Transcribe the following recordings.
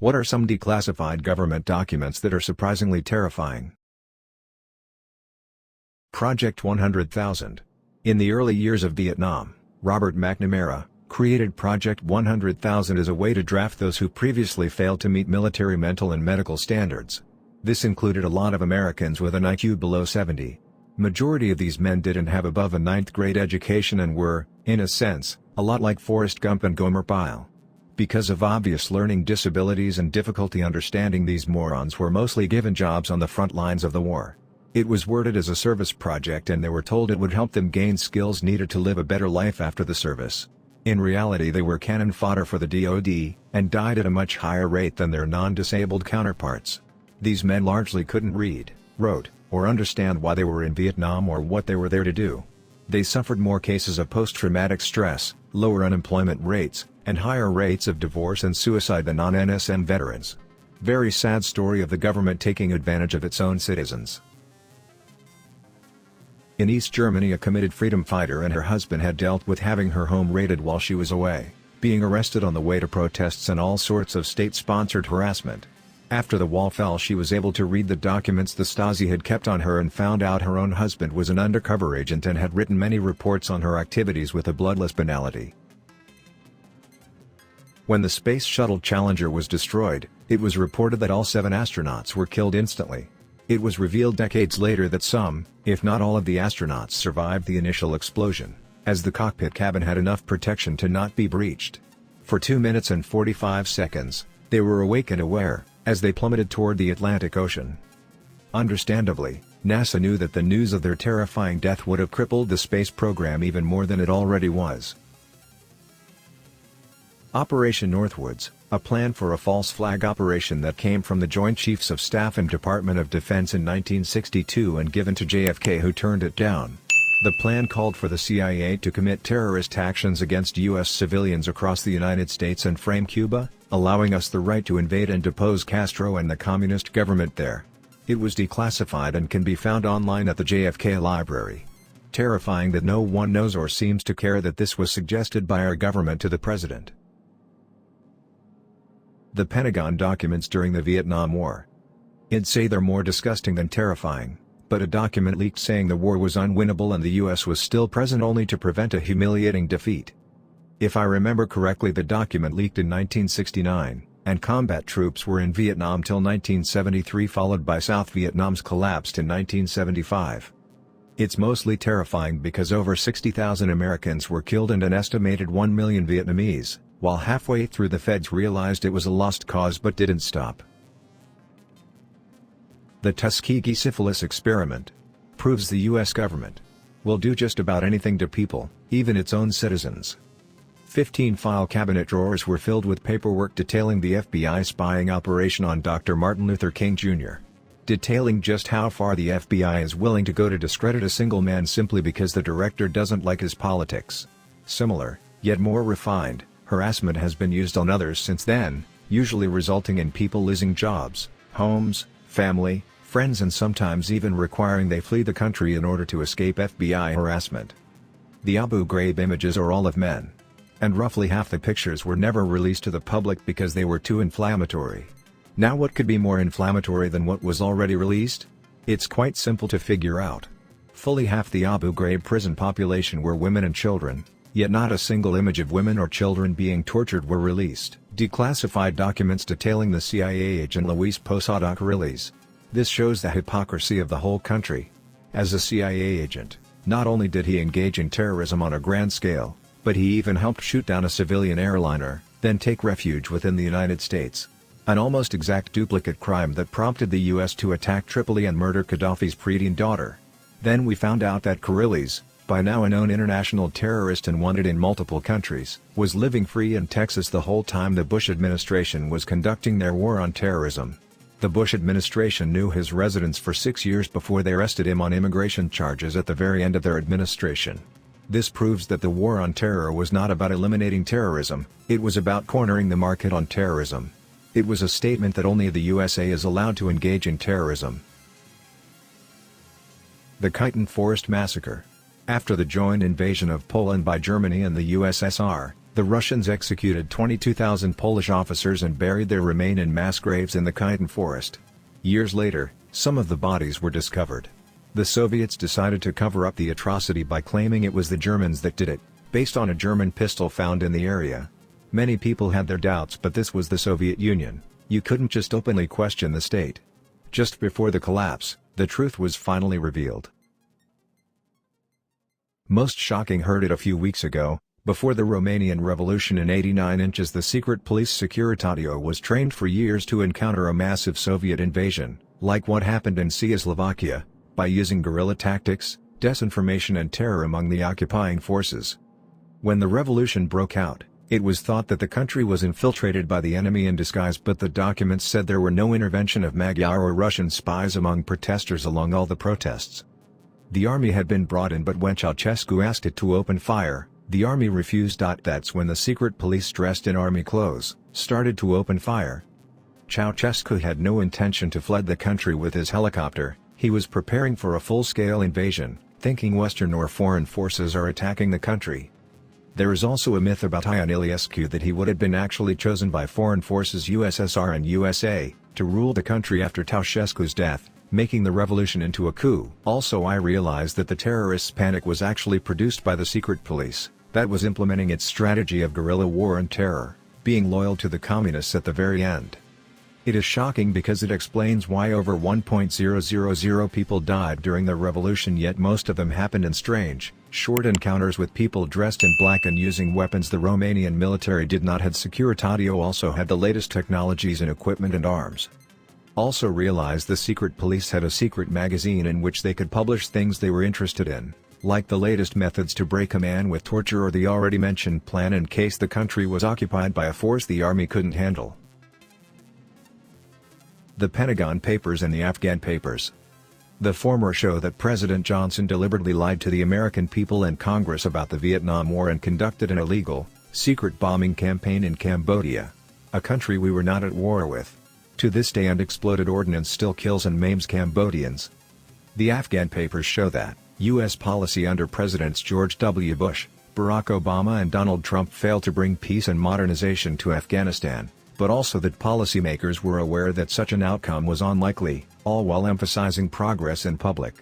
What are some declassified government documents that are surprisingly terrifying? Project 100,000. In the early years of Vietnam, Robert McNamara created Project 100,000 as a way to draft those who previously failed to meet military mental and medical standards. This included a lot of Americans with an IQ below 70. Majority of these men didn't have above a 9th grade education and were, in a sense, a lot like Forrest Gump and Gomer Pyle. Because of obvious learning disabilities and difficulty understanding, these morons were mostly given jobs on the front lines of the war. It was worded as a service project and they were told it would help them gain skills needed to live a better life after the service. In reality, they were cannon fodder for the DoD, and died at a much higher rate than their non-disabled counterparts. These men largely couldn't read, wrote, or understand why they were in Vietnam or what they were there to do. They suffered more cases of post-traumatic stress, lower unemployment rates, and higher rates of divorce and suicide than non-NSM veterans. Very sad story of the government taking advantage of its own citizens. In East Germany, a committed freedom fighter and her husband had dealt with having her home raided while she was away, being arrested on the way to protests and all sorts of state-sponsored harassment. After the wall fell, she was able to read the documents the Stasi had kept on her and found out her own husband was an undercover agent and had written many reports on her activities with a bloodless banality. When the Space Shuttle Challenger was destroyed, it was reported that all 7 astronauts were killed instantly. It was revealed decades later that some, if not all of the astronauts survived the initial explosion, as the cockpit cabin had enough protection to not be breached. For 2 minutes and 45 seconds, they were awake and aware, as they plummeted toward the Atlantic Ocean. Understandably, NASA knew that the news of their terrifying death would have crippled the space program even more than it already was. Operation Northwoods, a plan for a false flag operation that came from the Joint Chiefs of Staff and Department of Defense in 1962 and given to JFK, who turned it down. The plan called for the CIA to commit terrorist actions against U.S. civilians across the United States and frame Cuba, allowing us the right to invade and depose Castro and the communist government there. It was declassified and can be found online at the JFK Library. Terrifying that no one knows or seems to care that this was suggested by our government to the president. The Pentagon documents during the Vietnam War. I'd say they're more disgusting than terrifying, but a document leaked saying the war was unwinnable and the US was still present only to prevent a humiliating defeat. If I remember correctly, the document leaked in 1969, and combat troops were in Vietnam till 1973, followed by South Vietnam's collapse in 1975. It's mostly terrifying because over 60,000 Americans were killed and an estimated 1 million Vietnamese, while halfway through the feds realized it was a lost cause but didn't stop. The Tuskegee syphilis experiment proves the US government will do just about anything to people, even its own citizens. 15 file cabinet drawers were filled with paperwork detailing the FBI spying operation on Dr. Martin Luther King Jr. Detailing just how far the FBI is willing to go to discredit a single man simply because the director doesn't like his politics. Similar, yet more refined, harassment has been used on others since then, usually resulting in people losing jobs, homes, family, friends, and sometimes even requiring they flee the country in order to escape FBI harassment. The Abu Ghraib images are all of men. And roughly half the pictures were never released to the public because they were too inflammatory. Now, what could be more inflammatory than what was already released? It's quite simple to figure out. Fully half the Abu Ghraib prison population were women and children, yet not a single image of women or children being tortured were released. Declassified documents detailing the CIA agent Luis Posada release. This shows the hypocrisy of the whole country. As a CIA agent, not only did he engage in terrorism on a grand scale, but he even helped shoot down a civilian airliner, then take refuge within the United States. An almost exact duplicate crime that prompted the US to attack Tripoli and murder Gaddafi's preteen daughter. Then we found out that Kirilis, by now a known international terrorist and wanted in multiple countries, was living free in Texas the whole time the Bush administration was conducting their war on terrorism. The Bush administration knew his residence for 6 years before they arrested him on immigration charges at the very end of their administration. This proves that the war on terror was not about eliminating terrorism, it was about cornering the market on terrorism. It was a statement that only the USA is allowed to engage in terrorism. The Keiton Forest Massacre. After the joint invasion of Poland by Germany and the USSR, The Russians executed 22,000 Polish officers and buried their remains in mass graves in the Khyton forest. Years later, some of the bodies were discovered. The Soviets decided to cover up the atrocity by claiming it was the Germans that did it, based on a German pistol found in the area. Many people had their doubts, but this was the Soviet Union. You couldn't just openly question the state. Just before the collapse, the truth was finally revealed. Most shocking, heard it a few weeks ago. Before the Romanian Revolution in 89 inches, the secret police Securitate was trained for years to encounter a massive Soviet invasion, like what happened in Czechoslovakia, by using guerrilla tactics, disinformation and terror among the occupying forces. When the revolution broke out, it was thought that the country was infiltrated by the enemy in disguise, but the documents said there were no intervention of Magyar or Russian spies among protesters along all the protests. The army had been brought in, but when Ceausescu asked it to open fire, the army refused. That's when the secret police, dressed in army clothes, started to open fire. Ceausescu had no intention to flood the country with his helicopter. He was preparing for a full-scale invasion, thinking Western or foreign forces are attacking the country. There is also a myth about Ion Iliescu that he would have been actually chosen by foreign forces USSR and USA to rule the country after Ceausescu's death, making the revolution into a coup. Also, I realized that the terrorists' panic was actually produced by the secret police, that was implementing its strategy of guerrilla war and terror, being loyal to the communists at the very end. It is shocking because it explains why over 1,000 people died during the revolution, yet most of them happened in strange, short encounters with people dressed in black and using weapons. The Romanian military did not have. Securitate also had the latest technologies in equipment and arms. Also realized the secret police had a secret magazine in which they could publish things they were interested in, like the latest methods to break a man with torture or the already mentioned plan in case the country was occupied by a force the army couldn't handle. The Pentagon Papers and the Afghan Papers. The former show that President Johnson deliberately lied to the American people and Congress about the Vietnam War and conducted an illegal, secret bombing campaign in Cambodia, a country we were not at war with. To this day, unexploded ordnance still kills and maims Cambodians. The Afghan Papers show that U.S. policy under Presidents George W. Bush, Barack Obama and Donald Trump failed to bring peace and modernization to Afghanistan, but also that policymakers were aware that such an outcome was unlikely, all while emphasizing progress in public.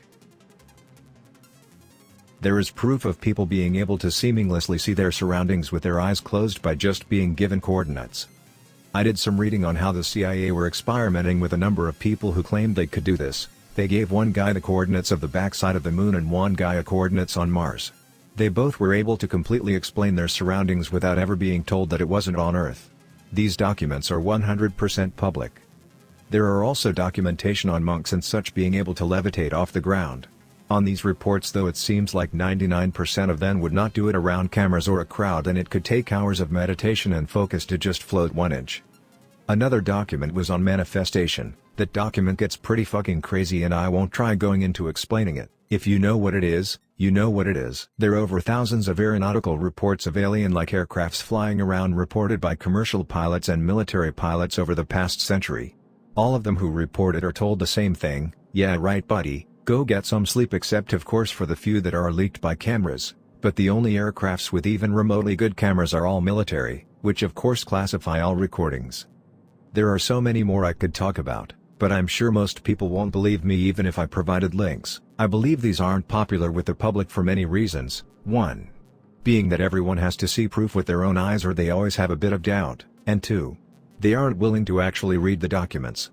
There is proof of people being able to seamlessly see their surroundings with their eyes closed by just being given coordinates. I did some reading on how the CIA were experimenting with a number of people who claimed they could do this. They gave one guy the coordinates of the backside of the moon and one guy coordinates on Mars. They both were able to completely explain their surroundings without ever being told that it wasn't on Earth. These documents are 100% public. There are also documentation on monks and such being able to levitate off the ground. On these reports, though, it seems like 99% of them would not do it around cameras or a crowd, and it could take hours of meditation and focus to just float 1 inch. Another document was on manifestation. That document gets pretty fucking crazy and I won't try going into explaining it. If you know what it is, you know what it is. There are over thousands of aeronautical reports of alien-like aircrafts flying around reported by commercial pilots and military pilots over the past century. All of them who reported are told the same thing: yeah right buddy, go get some sleep, except of course for the few that are leaked by cameras, but the only aircrafts with even remotely good cameras are all military, which of course classify all recordings. There are so many more I could talk about, but I'm sure most people won't believe me even if I provided links. I believe these aren't popular with the public for many reasons. 1. Being that everyone has to see proof with their own eyes or they always have a bit of doubt, and 2. They aren't willing to actually read the documents.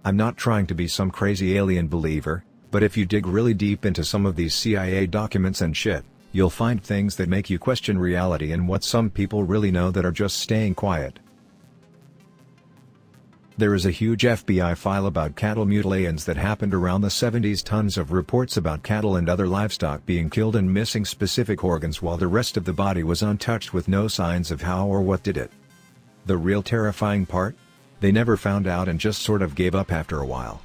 I'm not trying to be some crazy alien believer, but if you dig really deep into some of these CIA documents and shit, you'll find things that make you question reality and what some people really know that are just staying quiet. There is a huge FBI file about cattle mutilations that happened around the 70s. Tons of reports about cattle and other livestock being killed and missing specific organs while the rest of the body was untouched with no signs of how or what did it. The real terrifying part? They never found out and just sort of gave up after a while.